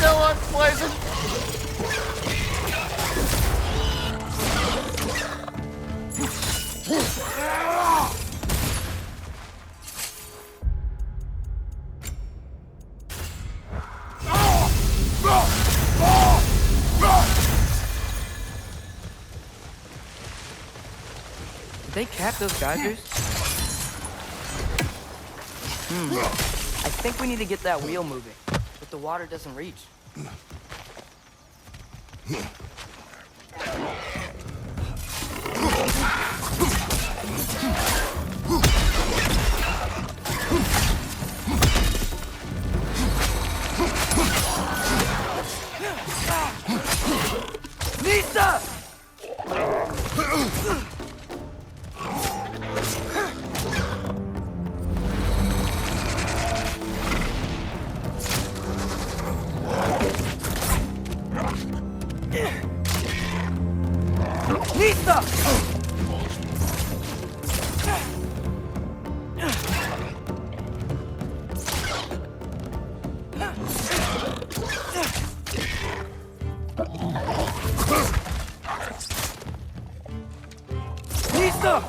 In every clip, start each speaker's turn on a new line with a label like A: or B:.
A: still unpleasant.
B: Did they cap those geysers? I think we need to get that wheel moving, but the water doesn't reach. Lisa! Lisa! Lisa!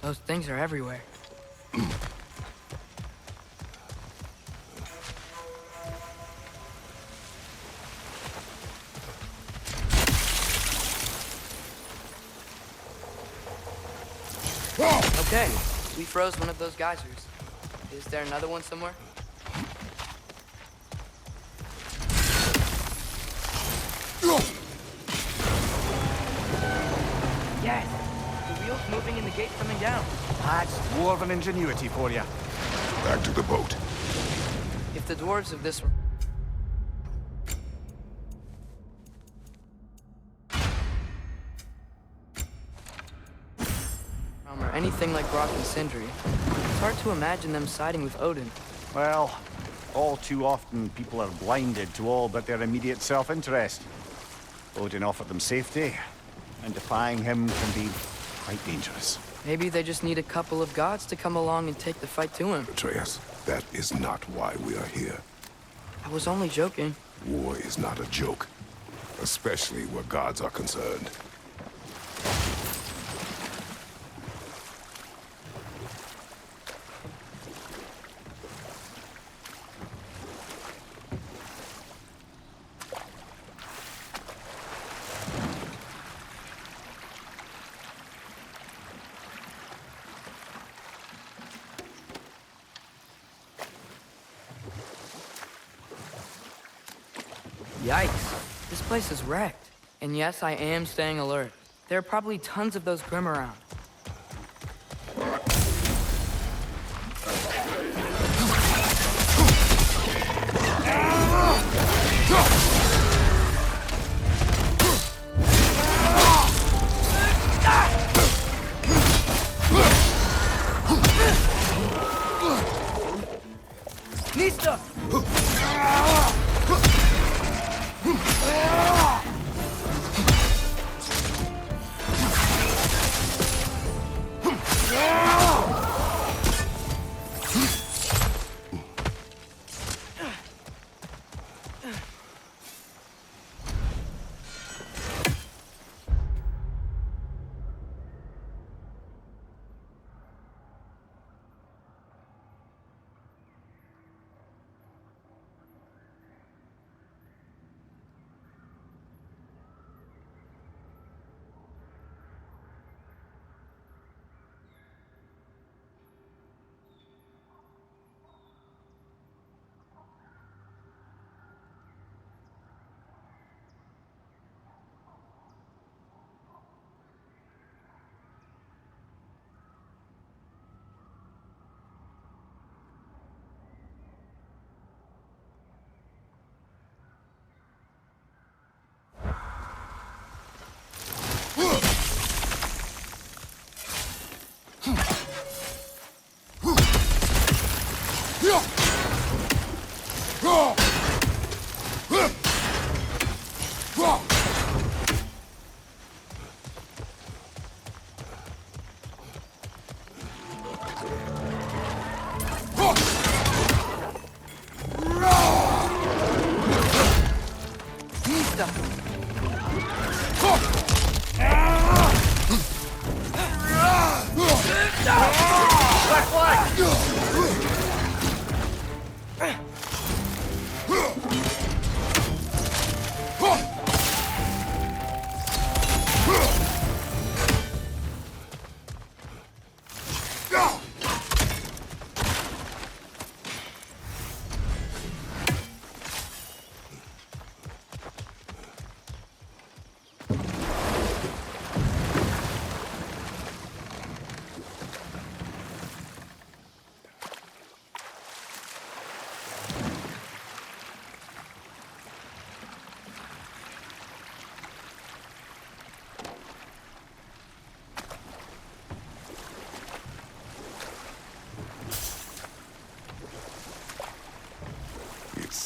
B: Those things are everywhere. Okay, we froze one of those geysers. Is there another one somewhere? Yes! The wheel's moving and the gate's coming down.
C: That's dwarven ingenuity for you.
D: Back to the boat.
B: If the dwarves of this... or anything like Brock and Sindri, it's hard to imagine them siding with Odin.
C: Well, all too often people are blinded to all but their immediate self-interest. Odin offered them safety, and defying him can be quite dangerous.
B: Maybe they just need a couple of gods to come along and take the fight to him.
D: Atreus, that is not why we are here.
B: I was only joking.
D: War is not a joke, especially where gods are concerned.
B: Yikes. This place is wrecked. And yes, I am staying alert. There are probably tons of those Grim around. Nista!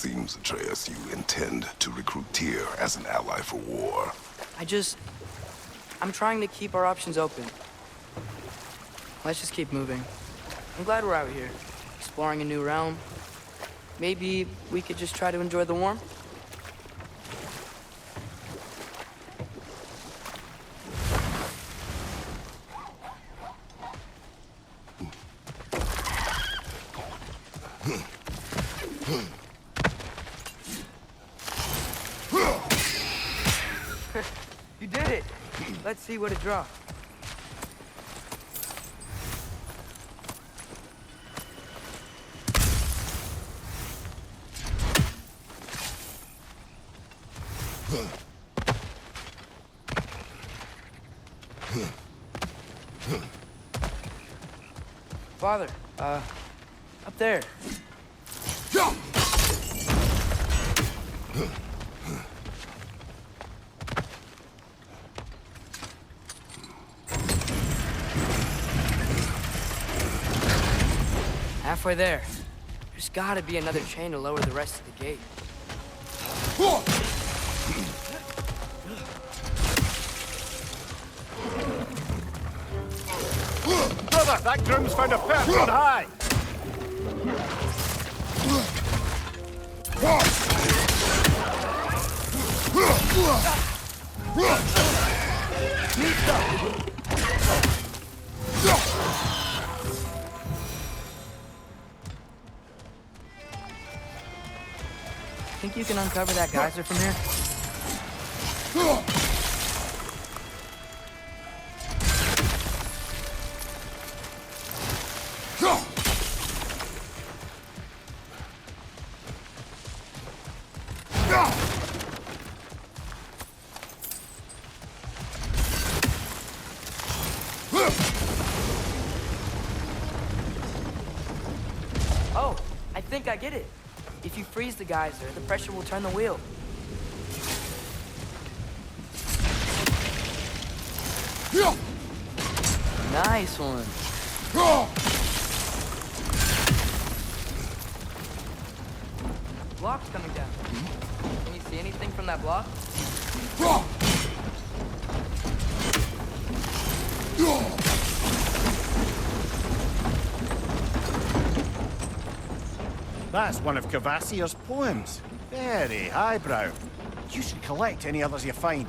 D: seems, Atreus, you intend to recruit Tyr as an ally for war.
B: I'm trying to keep our options open. Let's just keep moving. I'm glad we're out here, exploring a new realm. Maybe we could just try to enjoy the warmth? You did it! Let's see what it drops. Father, up there. Halfway there. There's gotta be another chain to lower the rest of the gate.
C: Brother, that groom's found a perch on high!
B: Think you can uncover that geyser from here? Oh, I think I get it. If you freeze the geyser, the pressure will turn the wheel. Nice one. Block's coming down. Can you see anything from that block?
C: That's one of Kvairs' poems. Very highbrow. You should collect any others you find.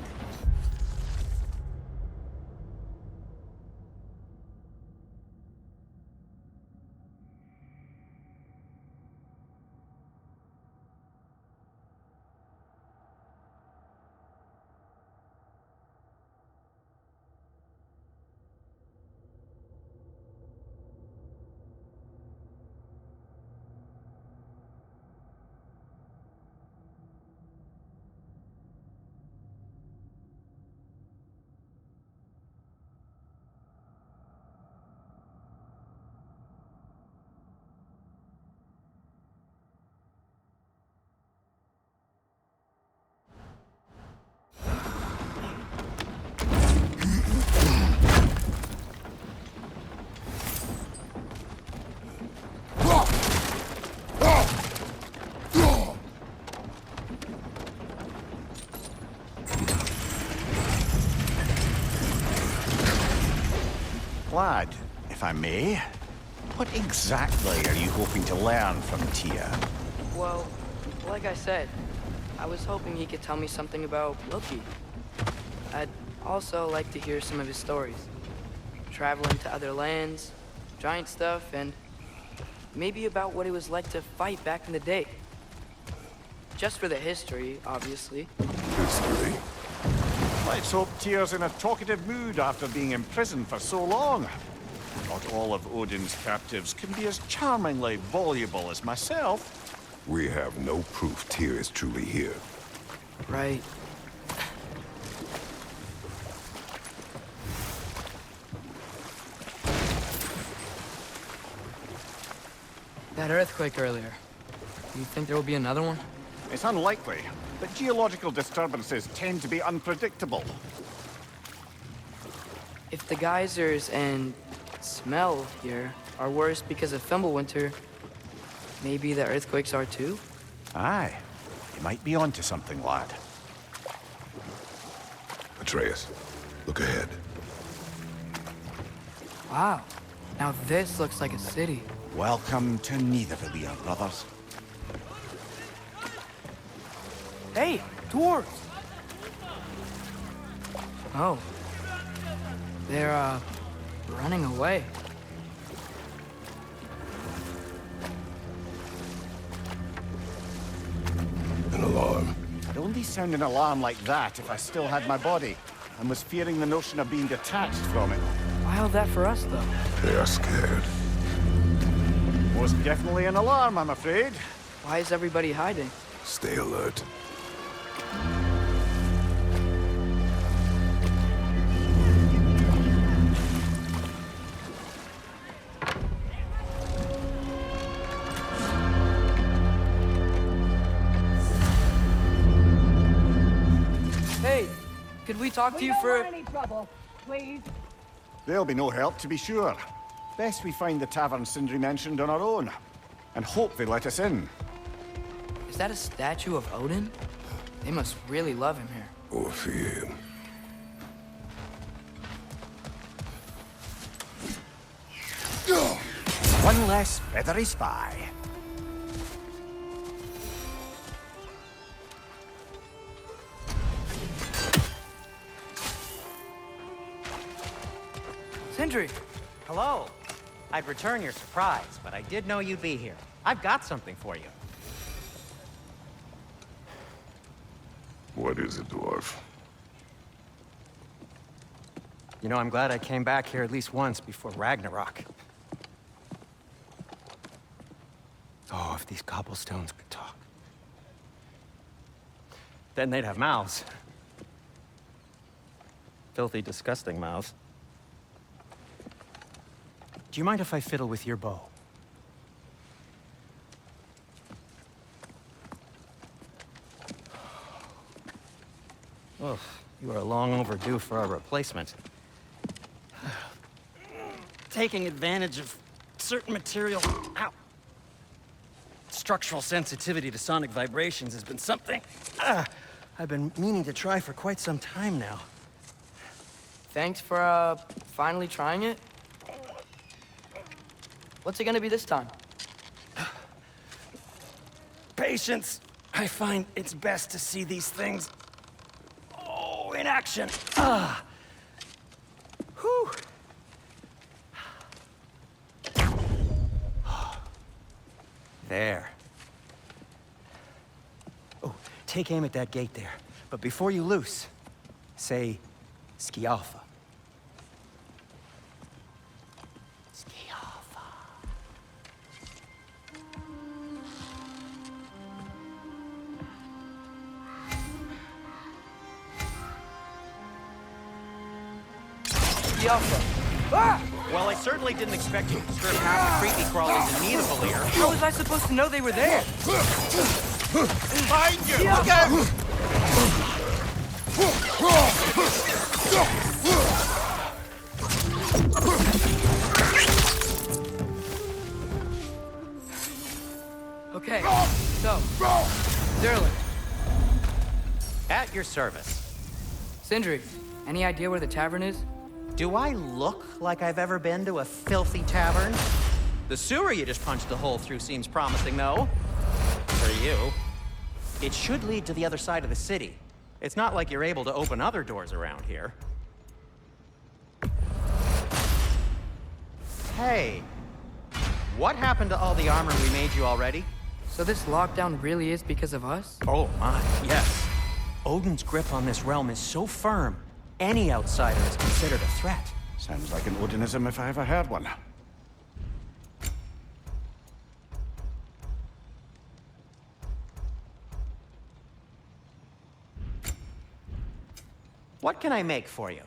C: Lad, if I may, what exactly are you hoping to learn from Tyr?
B: Well, like I said, I was hoping he could tell me something about Loki. I'd also like to hear some of his stories. Traveling to other lands, giant stuff, and maybe about what it was like to fight back in the day. Just for the history, obviously.
D: History?
C: Let's hope Tyr's in a talkative mood after being imprisoned for so long. Not all of Odin's captives can be as charmingly voluble as myself.
D: We have no proof Tyr is truly here.
B: Right. That earthquake earlier. Do you think there will be another one?
C: It's unlikely, but geological disturbances tend to be unpredictable.
B: If the geysers and smell here are worse because of Fimbulwinter, maybe the earthquakes are too?
C: Aye. You might be onto something, lad.
D: Atreus, look ahead.
B: Wow. Now this looks like a city.
C: Welcome to Nidavellir, brothers.
B: Hey, dwarves! Oh. They're, running away.
D: An alarm.
C: I'd only sound an alarm like that if I still had my body, and was fearing the notion of being detached from it.
B: Why all that for us, though?
D: They are scared.
C: Most definitely an alarm, I'm afraid.
B: Why is everybody hiding?
D: Stay alert.
B: Hey, could we talk to you for...
A: We don't want any trouble, please.
C: There'll be no help, to be sure. Best we find the tavern Sindri mentioned on our own, and hope they let us in.
B: Is that a statue of Odin? They must really love him here.
D: Or fear him.
C: One less feathery spy.
B: Sindri!
E: Hello. I'd return your surprise, but I did know you'd be here. I've got something for you.
D: What is it, dwarf?
E: You know, I'm glad I came back here at least once before Ragnarok. Oh, if these cobblestones could talk. Then they'd have mouths. Filthy, disgusting mouths. Do you mind if I fiddle with your bow? Oh, you are long overdue for a replacement. Taking advantage of certain material... Ow! Structural sensitivity to sonic vibrations has been something I've been meaning to try for quite some time now.
B: Thanks for, finally trying it. What's it gonna be this time?
E: Patience. I find it's best to see these things... Oh, in action. Whew. There. Oh, take aim at that gate there. But before you loose, say, Skialfa. Skialfa.
B: Yalfa. Ah!
E: Well, I certainly didn't expect you to strip half the creepy crawlies in Nidavellir.
B: How was I supposed to know they were there?
C: Behind you! Look out!
B: Okay, so, Derlin,
E: At your service.
B: Sindri, any idea where the tavern is?
E: Do I look like I've ever been to a filthy tavern? The sewer you just punched a hole through seems promising, though. For you. It should lead to the other side of the city. It's not like you're able to open other doors around here. Hey, what happened to all the armor we made you already?
B: So this lockdown really is because of us?
E: Oh my, yes. Odin's grip on this realm is so firm, any outsider is considered a threat.
C: Sounds like an Odinism if I ever heard one.
E: What can I make for you?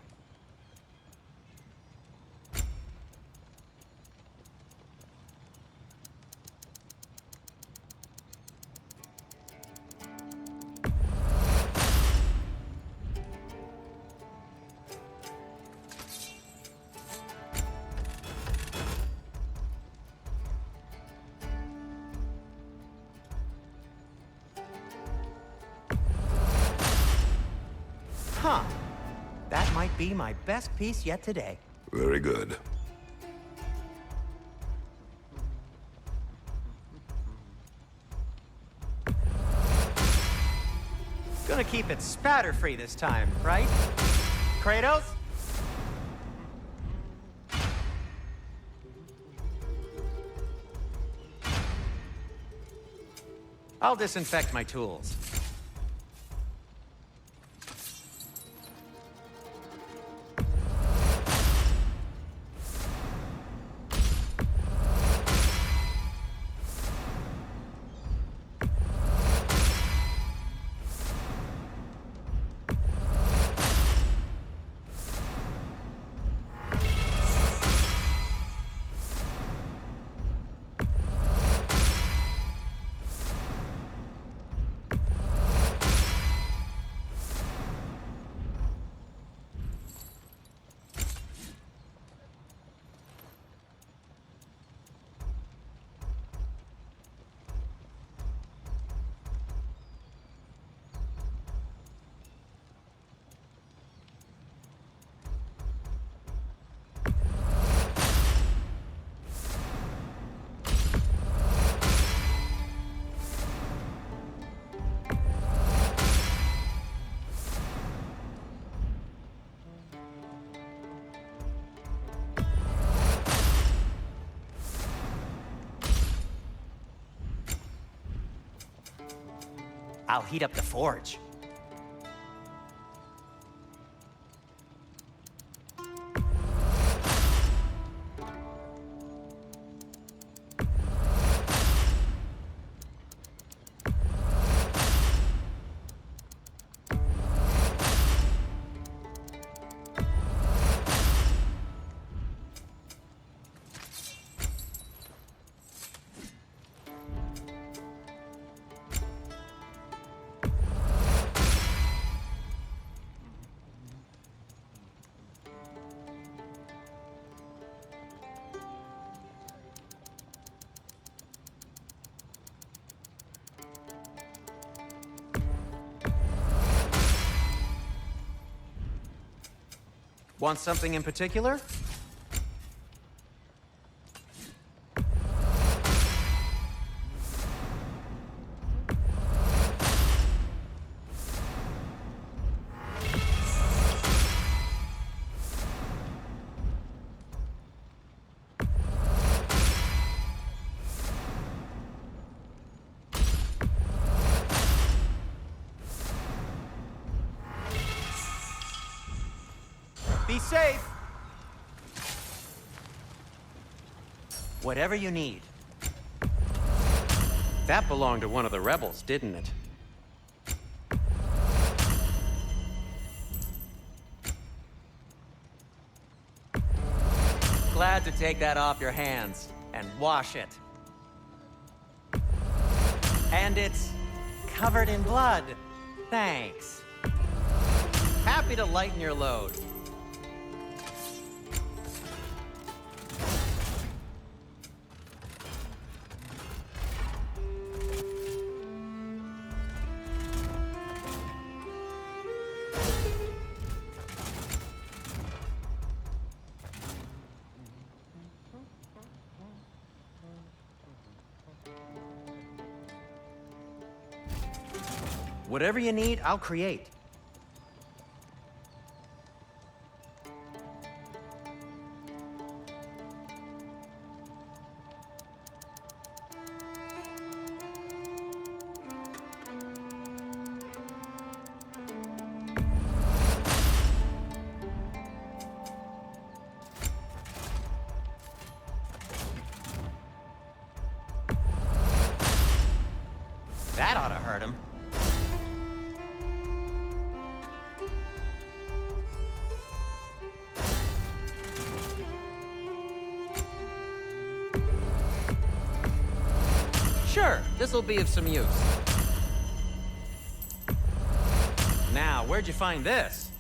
E: Huh. That might be my best piece yet today.
D: Very good.
E: Gonna keep it spatter-free this time, right? Kratos? I'll disinfect my tools. I'll heat up the forge. Want something in particular? Be safe! Whatever you need.
F: That belonged to one of the rebels, didn't it?
E: Glad to take that off your hands and wash it. And it's covered in blood. Thanks. Happy to lighten your load. Whatever you need, I'll create. That ought to hurt him. Sure, this'll be of some use. Now, where'd you find this?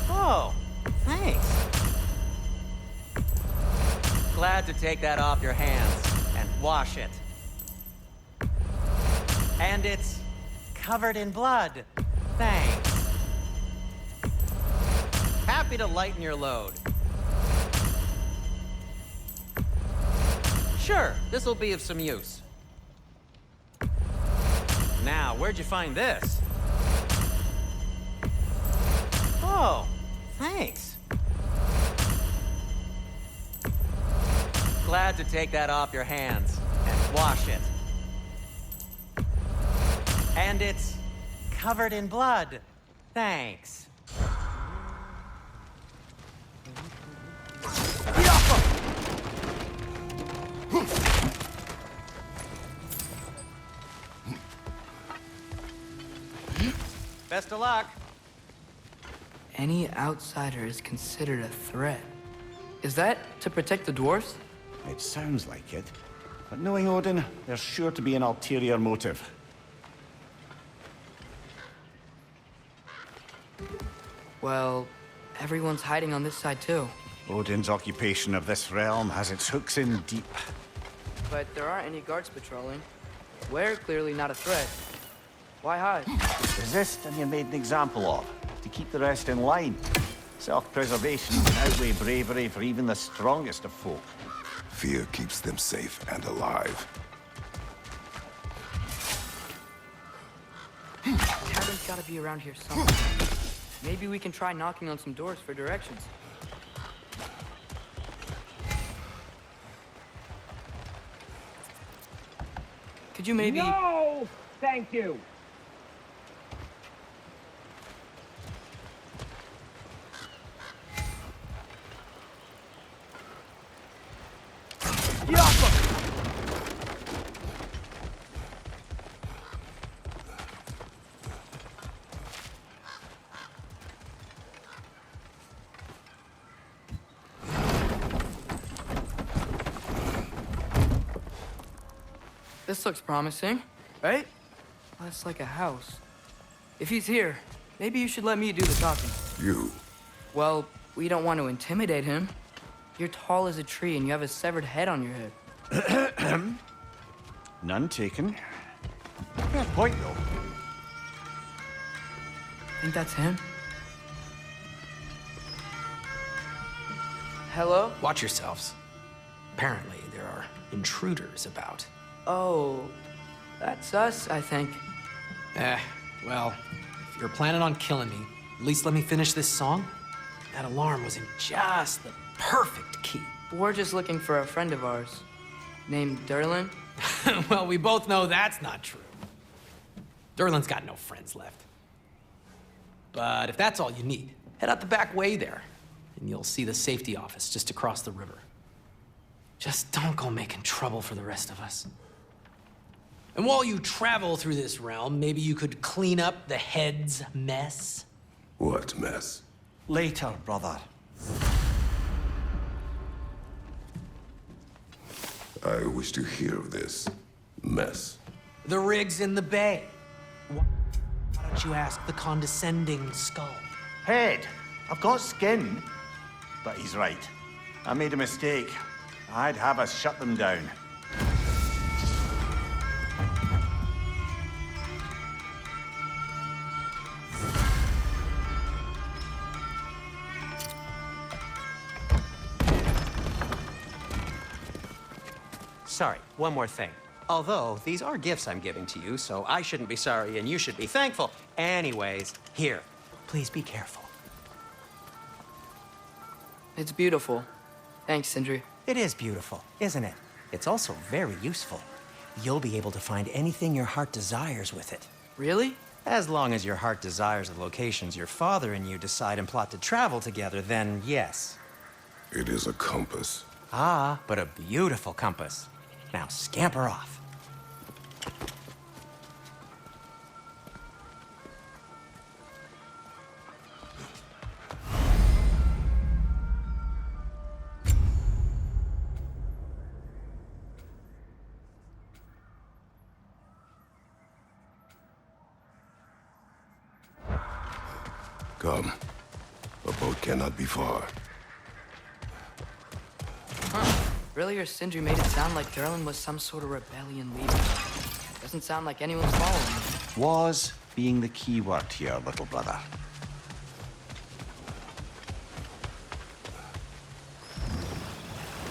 E: Oh, thanks. Glad to take that off your hands and wash it. And it's covered in blood. Thanks. Happy to lighten your load. Sure, this'll be of some use. Now, where'd you find this? Oh, thanks. Glad to take that off your hands and wash it. And it's covered in blood. Thanks. Best of luck.
B: Any outsider is considered a threat. Is that to protect the dwarves?
C: It sounds like it. But knowing Odin, there's sure to be an ulterior motive.
B: Well, everyone's hiding on this side too.
C: Odin's occupation of this realm has its hooks in deep.
B: But there aren't any guards patrolling. We're clearly not a threat. Why hide?
C: Resist and you're made an example of, to keep the rest in line. Self-preservation can outweigh bravery for even the strongest of folk.
D: Fear keeps them safe and alive.
B: Tavern's gotta be around here somewhere. Maybe we can try knocking on some doors for directions. Could you maybe...
A: No! Thank you.
B: This looks promising, right? That's like a house. If he's here, maybe you should let me do the talking.
D: You.
B: Well, we don't want to intimidate him. You're tall as a tree and you have a severed head on your head.
C: None taken. Fair point, though.
B: Think that's him? Hello?
G: Watch yourselves. Apparently, there are intruders about.
B: Oh, that's us, I think.
G: Well, if you're planning on killing me, at least let me finish this song. That alarm was in just the perfect key.
B: We're just looking for a friend of ours, named Derlin.
G: Well, we both know that's not true. Derlin's got no friends left. But if that's all you need, head out the back way there, and you'll see the safety office just across the river. Just don't go making trouble for the rest of us. And while you travel through this realm, maybe you could clean up the head's mess?
D: What mess?
C: Later, brother.
D: I wish to hear of this mess.
G: The rig's in the bay. Why don't you ask the condescending skull?
C: Head. I've got skin. But he's right. I made a mistake. I'd have us shut them down.
E: Sorry, one more thing. Although, these are gifts I'm giving to you, so I shouldn't be sorry and you should be thankful. Anyways, here, please be careful.
B: It's beautiful. Thanks, Sindri.
E: It is beautiful, isn't it? It's also very useful. You'll be able to find anything your heart desires with it.
B: Really?
E: As long as your heart desires the locations your father and you decide and plot to travel together, then yes.
D: It is a compass.
E: Ah, but a beautiful compass. Now scamper off.
D: Come. A boat cannot be far.
B: Earlier, Sindri made it sound like Derlin was some sort of rebellion leader. Doesn't sound like anyone's following him.
C: Was being the key word here, little brother.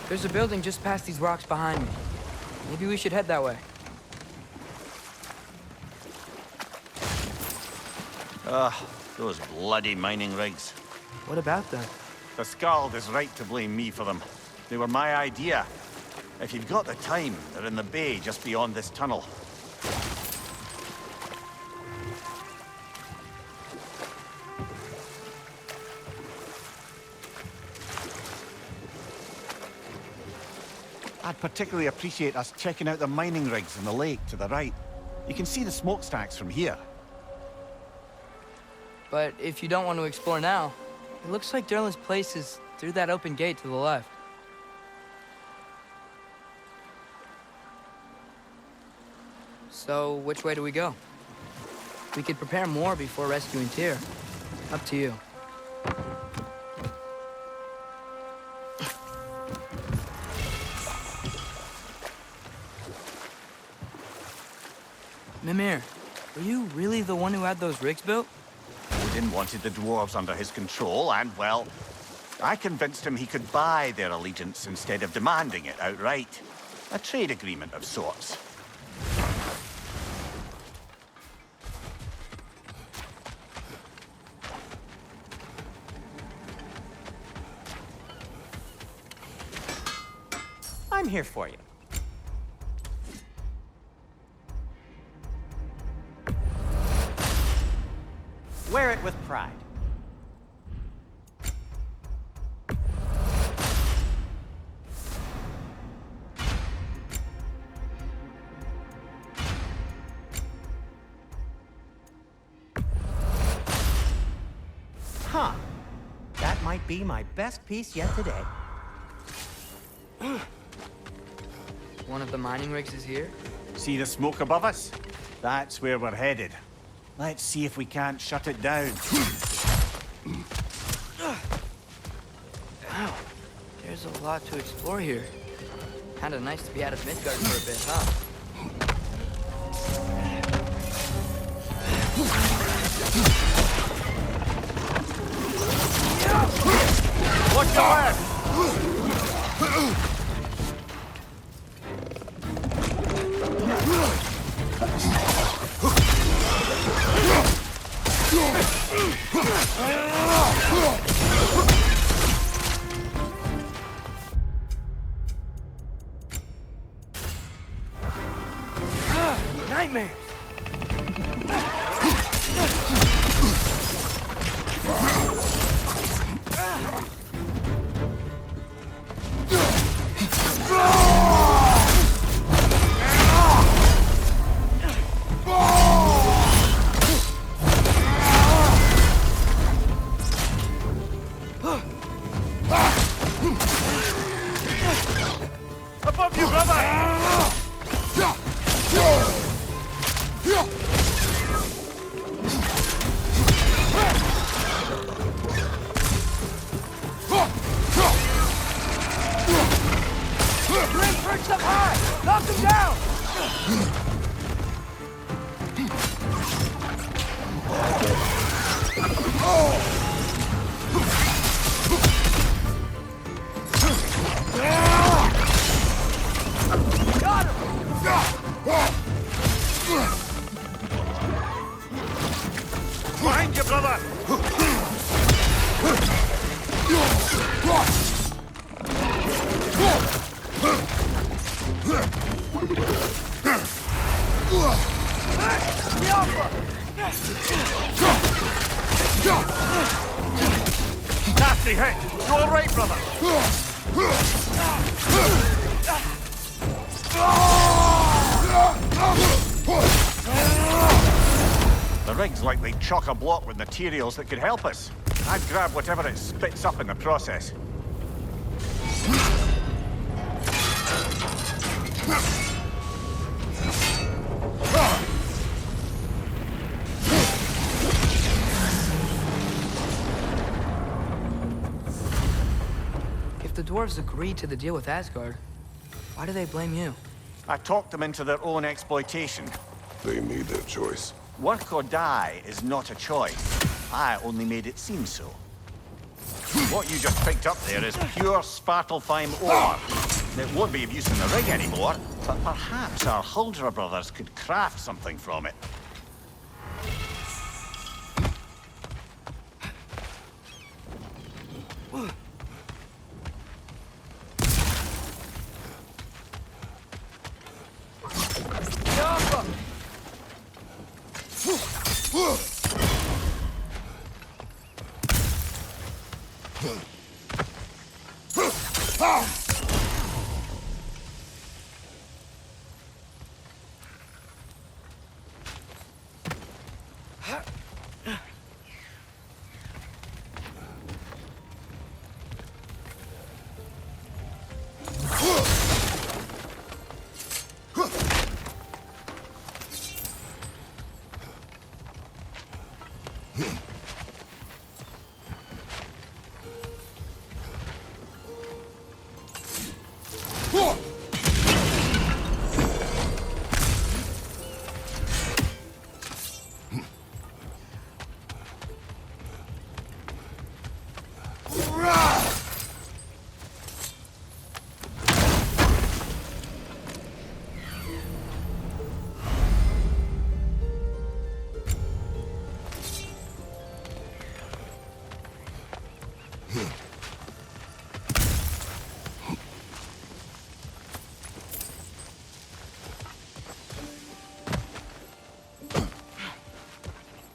B: There's a building just past these rocks behind me. Maybe we should head that way.
C: Those bloody mining rigs.
B: What about them?
C: The Skald is right to blame me for them. They were my idea. If you've got the time, they're in the bay just beyond this tunnel. I'd particularly appreciate us checking out the mining rigs in the lake to the right. You can see the smokestacks from here.
B: But if you don't want to explore now, it looks like Derlin's place is through that open gate to the left. So, which way do we go? We could prepare more before rescuing Tyr. Up to you. Mimir, were you really the one who had those rigs built?
C: Odin wanted the dwarves under his control, and, well, I convinced him he could buy their allegiance instead of demanding it outright. A trade agreement of sorts.
E: I'm here for you. Wear it with pride. Huh. That might be my best piece yet today.
B: One of the mining rigs is here?
C: See the smoke above us? That's where we're headed. Let's see if we can't shut it down.
B: Wow, there's a lot to explore here. Kinda nice to be out of Midgard for a bit, huh?
C: Watch your left!
B: Nightmares!
C: Above you, brother!
B: Bring perch up high! Knock him down! Got him!
C: Behind you, brother! Nasty hit! You all right, brother? The rig's likely chock-a-block with materials that could help us. I'd grab whatever it spits up in the process.
B: If the dwarves agreed to the deal with Asgard, why do they blame you?
C: I talked them into their own exploitation.
D: They made their choice.
C: Work or die is not a choice. I only made it seem so. What you just picked up there is pure Svartalfheim ore. It won't be of use in the rig anymore, but perhaps our Huldra brothers could craft something from it.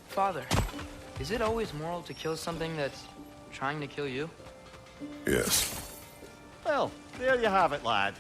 B: Father, is it always moral to kill something that's trying to kill you?
D: Yes.
C: Well, there you have it, lad.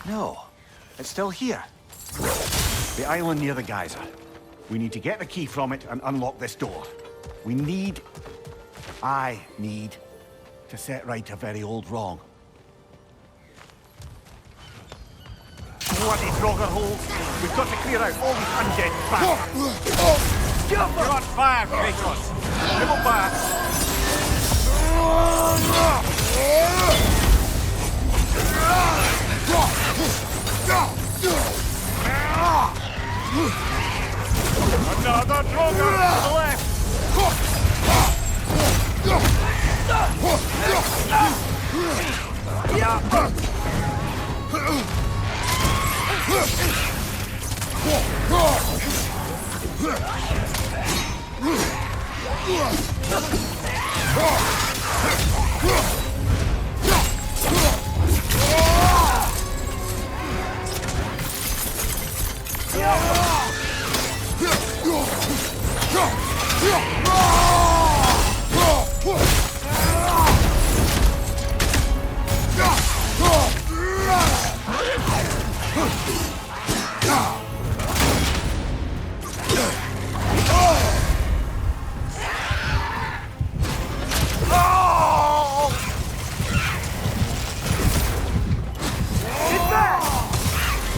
C: No, it's still here. The island near the geyser. We need to get the key from it and unlock this door. I need to set right a very old wrong. Bloody Draugr holes! We've got to clear out all these undead bastards! You're on fire, Kvairs! Come back! Another Draugr to the left!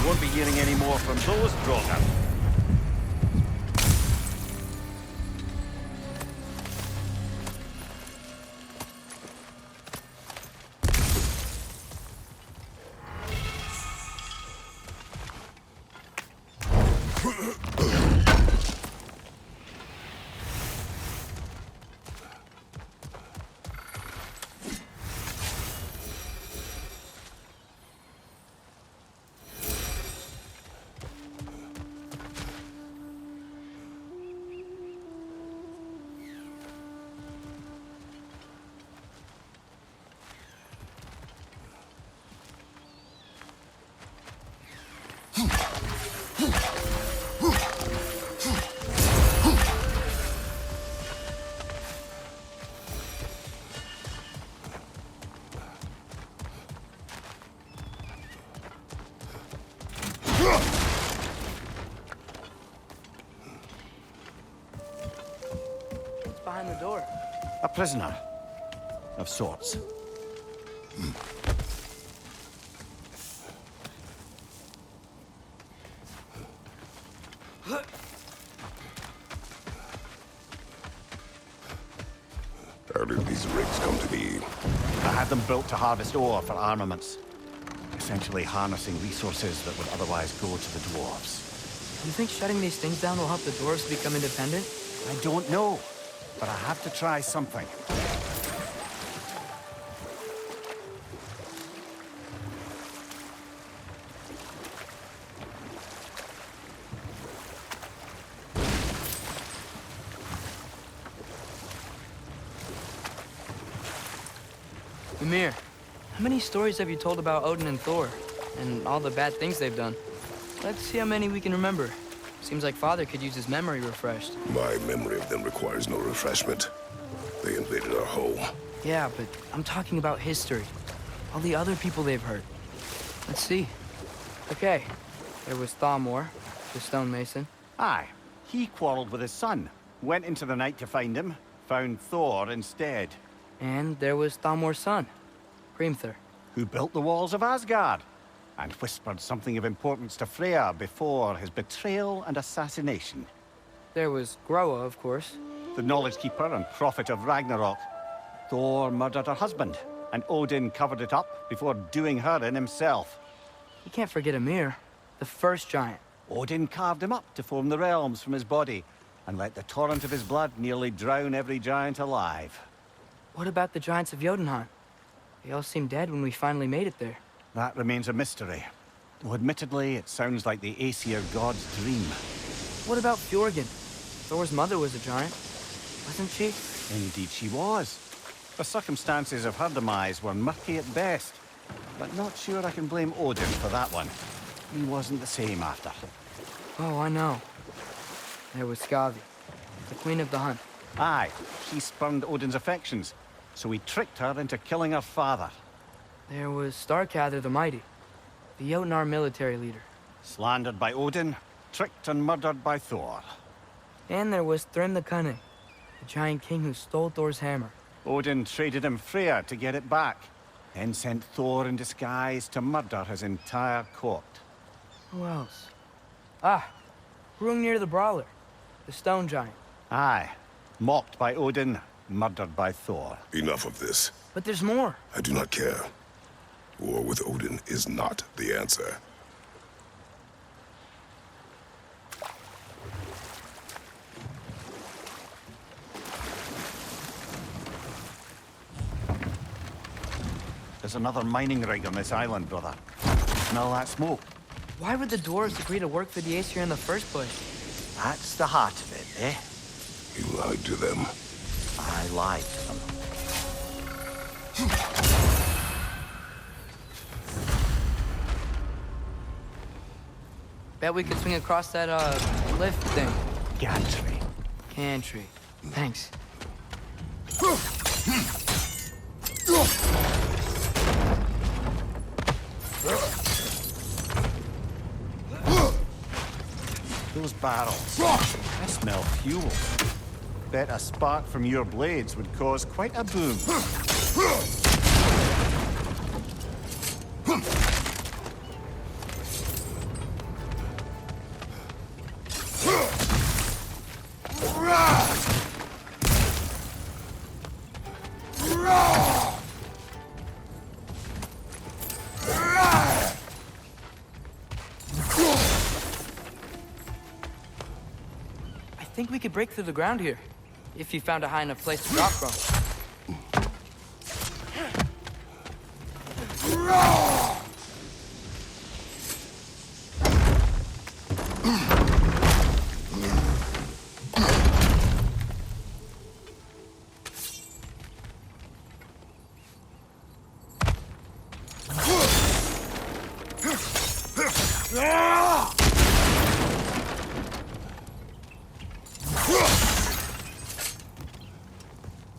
C: Won't be hearing any more from those Draugr. A prisoner. Of sorts.
D: How did these rigs come to be?
C: I had them built to harvest ore for armaments. Essentially harnessing resources that would otherwise go to the dwarves.
B: You think shutting these things down will help the dwarves become independent?
C: I don't know, but I have to try something.
B: Ymir, how many stories have you told about Odin and Thor? And all the bad things they've done? Let's see how many we can remember. Seems like Father could use his memory refreshed.
D: My memory of them requires no refreshment. They invaded our home.
B: Yeah, but I'm talking about history. All the other people they've hurt. Let's see. Okay, there was Thamor, the stonemason.
C: Aye, he quarreled with his son. Went into the night to find him. Found Thor instead.
B: And there was Thamor's son, Hrimthur.
C: Who built the walls of Asgard. And whispered something of importance to Freya before his betrayal and assassination.
B: There was Groa, of course.
C: The knowledge keeper and prophet of Ragnarok. Thor murdered her husband, and Odin covered it up before doing her in himself.
B: You can't forget Ymir, the first giant.
C: Odin carved him up to form the realms from his body, and let the torrent of his blood nearly drown every giant alive.
B: What about the giants of Jotunheim? They all seemed dead when we finally made it there.
C: That remains a mystery. Though admittedly, it sounds like the Aesir god's dream.
B: What about Fjorgyn? Thor's mother was a giant, wasn't she?
C: Indeed she was. The circumstances of her demise were murky at best. But not sure I can blame Odin for that one. He wasn't the same after.
B: Oh, I know. There was Skavi, the queen of the hunt.
C: Aye, she spurned Odin's affections, so he tricked her into killing her father.
B: There was Starkather the Mighty, the Jotnar military leader.
C: Slandered by Odin, tricked and murdered by Thor.
B: And there was Thrym the Cunning, the giant king who stole Thor's hammer.
C: Odin traded him Freya to get it back, then sent Thor in disguise to murder his entire court.
B: Who else? Ah, Hrungnir the Brawler, the stone giant.
C: Aye, mocked by Odin, murdered by Thor.
D: Enough of this.
B: But there's more.
D: I do not care. War with Odin is not the answer.
C: There's another mining rig on this island, brother. Smell that smoke?
B: Why would the dwarves agree to work for the Aesir in the first place?
C: That's the heart of it, eh?
D: You lied to them.
C: I lied to them.
B: Bet we could swing across that, lift thing.
C: Gantry.
B: Cantry. Thanks.
C: Those barrels. I smell fuel. Bet a spark from your blades would cause quite a boom.
B: I think we could break through the ground here, if you found a high enough place to drop from.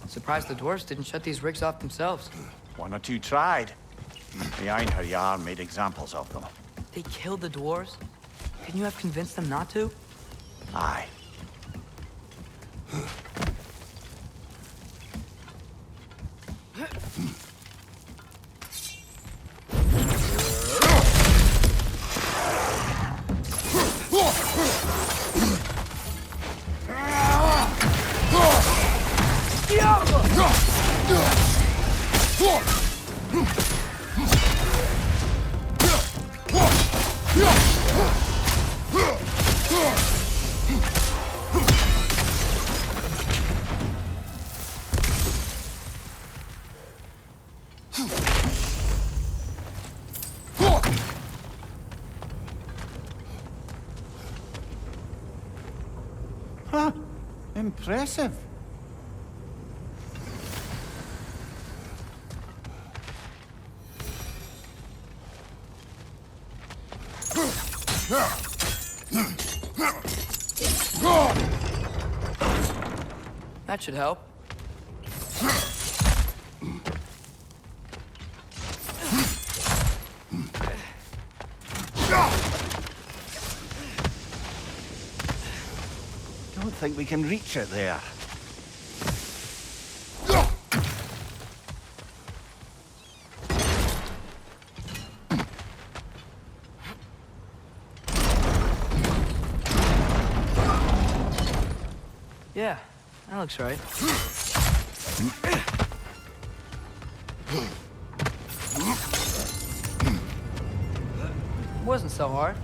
B: Surprised the dwarves didn't shut these rigs off themselves.
C: One or two tried. The Einherjar made examples of them.
B: They killed the dwarves? Couldn't you have convinced them not to?
C: Aye. Huh. Impressive.
B: That should help.
C: Don't think we can reach it there.
B: Yeah, that looks right. Wasn't so hard.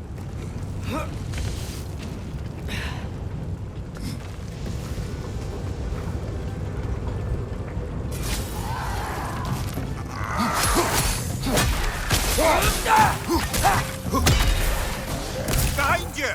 C: Behind you!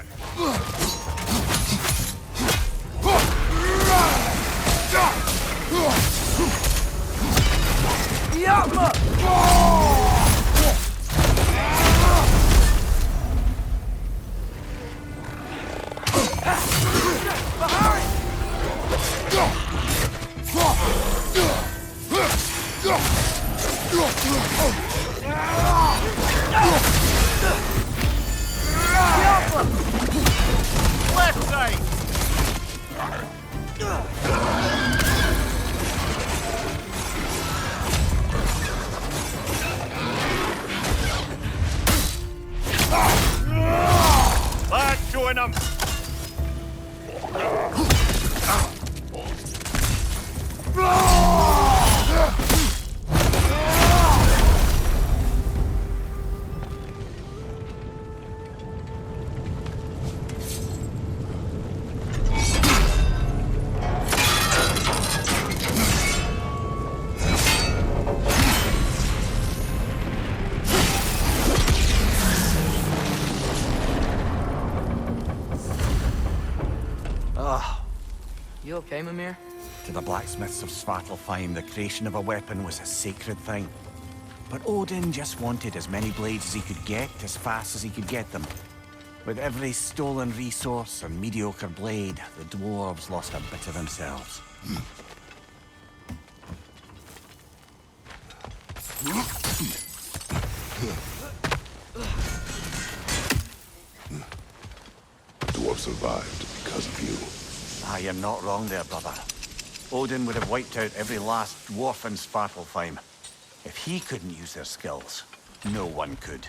C: Left side! That's showing him!
B: You okay, Mimir?
C: To the blacksmiths of Svartalfheim, the creation of a weapon was a sacred thing. But Odin just wanted as many blades as he could get, as fast as he could get them. With every stolen resource and mediocre blade, the dwarves lost a bit of themselves.
D: Dwarf survived because of you.
C: Ah, you're not wrong there, brother. Odin would have wiped out every last dwarf in Svartalfheim. If he couldn't use their skills, no one could.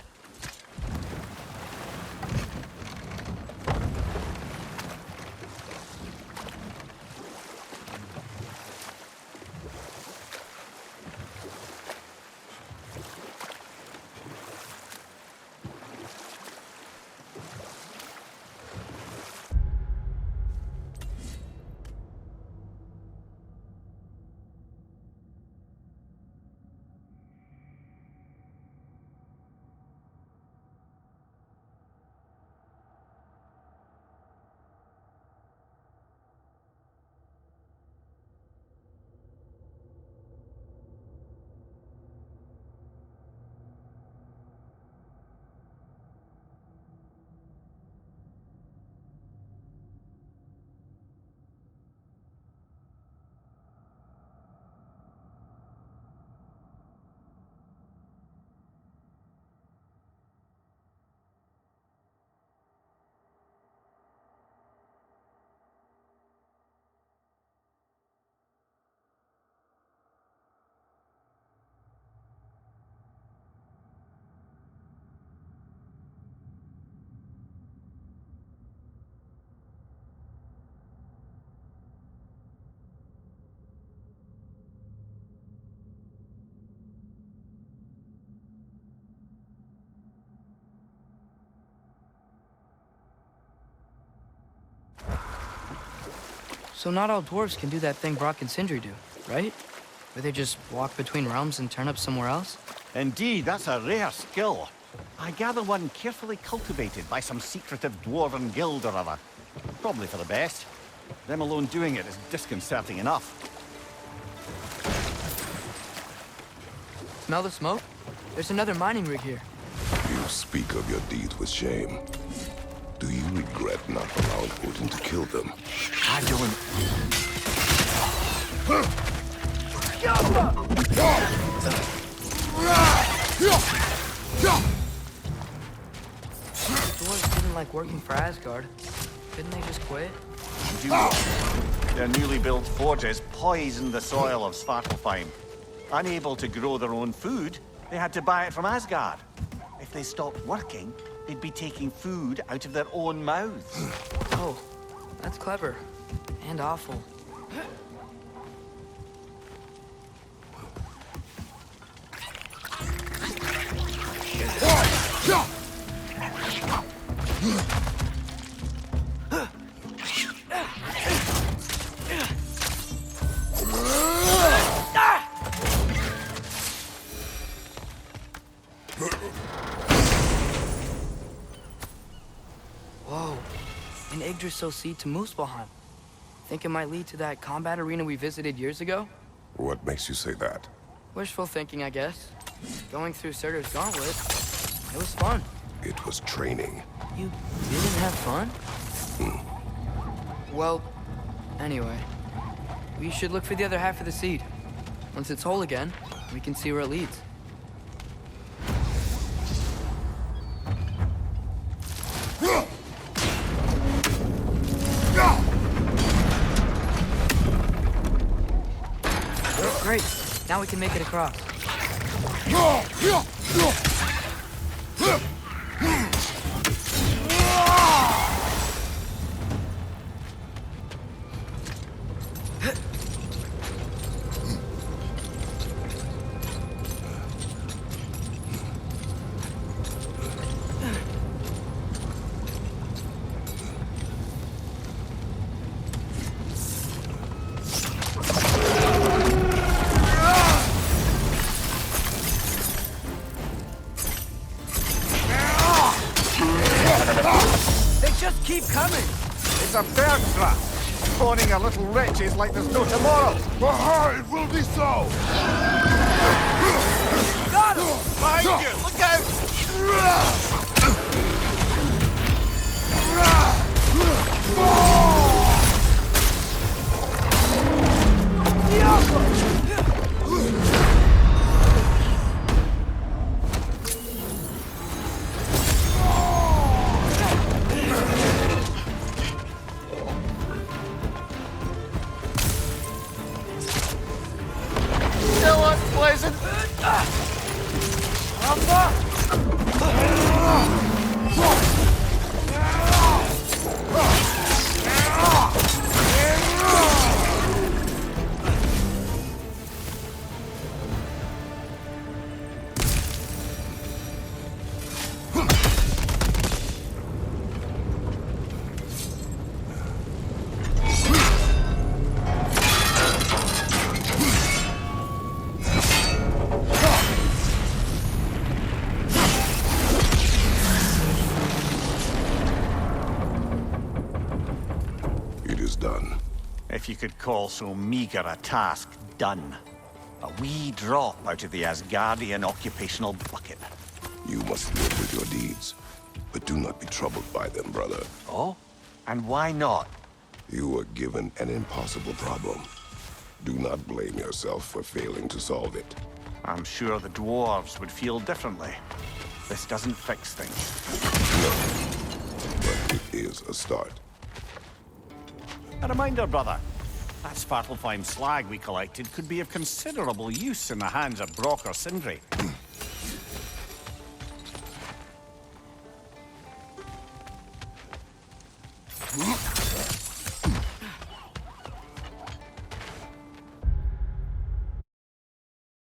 B: So not all dwarves can do that thing Brock and Sindri do, right? Where they just walk between realms and turn up somewhere else?
C: Indeed, that's a rare skill. I gather one carefully cultivated by some secretive dwarven guild or other. Probably for the best. Them alone doing it is disconcerting enough.
B: Smell the smoke? There's another mining rig here.
D: You speak of your deeds with shame. Do you regret not allowing Odin to kill them?
C: I don't...
B: The dwarves didn't like working for Asgard. Couldn't they just quit?
C: Do their newly built forges poisoned the soil of Svartalfheim. Unable to grow their own food, they had to buy it from Asgard. If they stopped working, they'd be taking food out of their own mouths.
B: Oh, that's clever. And awful. Whoa, an Yggdrasil seed to Muspelheim. Think it might lead to that combat arena we visited years ago?
D: What makes you say that?
B: Wishful thinking, I guess. Going through Surtur's gauntlet, it was fun.
D: It was training.
B: You didn't have fun? Well, anyway, we should look for the other half of the seed. Once it's whole again, we can see where it leads. Great, now we can make it across. Just keep coming!
C: It's a bird trap! Spawning our little wretches like there's no tomorrow!
D: For her, it will be so!
C: Got him! Behind you! Look out! Still unpleasant!
D: Done.
C: If you could call so meager a task done. A wee drop out of the Asgardian occupational bucket.
D: You must live with your deeds, but do not be troubled by them, brother.
C: Oh? And why not?
D: You were given an impossible problem. Do not blame yourself for failing to solve it.
C: I'm sure the dwarves would feel differently. This doesn't fix things.
D: No, but it is a start.
C: A reminder, brother. That Svartalfheim slag we collected could be of considerable use in the hands of Brock or Sindri.